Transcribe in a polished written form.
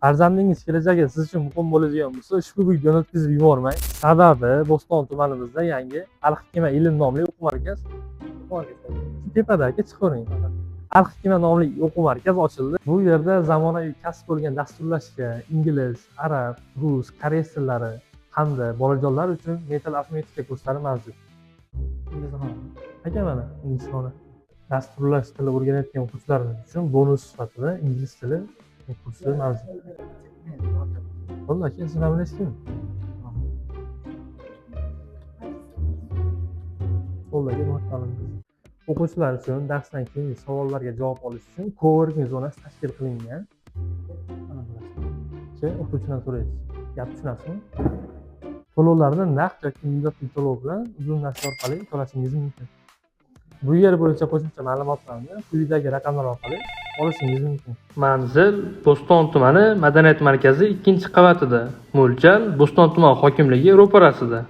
Farzandingiz kelajagi siz uchun muhim bo'ladigan bo'lsa, ushbu videoni o'tkazib yubormang. Sababi Bo'ston tumanimizda yangi Al-Hikma ilm nomli o'quv markazi tepadagi chiqaring. Al-Hikma nomli o'quv markazi ochildi. Bu yerda zamonaviy kasb bo'lgan dasturlashga ingliz, arab, rus, koreys tillari hamda bolajonlar uchun metal arifmetika kurslari mavjud. Aka mana inglizxona. Dasturlash tili o'rganayotgan o'quvchilar uchun bonus sifatida ingliz tili kursi mavjud. Qo'lda aka, siz nima bilasizmi? Qo'ldagi muhtamingiz. O'quvchilar uchun darsdan keyingi savollarga javob olish uchun coworking zonasi tashkil qilingan. O'quvchidan so'raysiz. Gap tushunasizmi? To'lovlarni naqd yoki muddatli to'lov bilan uzun nashr orqali to'lashingiz mumkin. Bu yer bo'yicha qo'shimcha ma'lumotlarni quyidagi raqamlar orqali olishingiz mumkin. Manzil Bo'ston tumani madaniyat markazi 2-qavatida. Mo'ljal Bo'ston tuman hokimligi ro'parasida.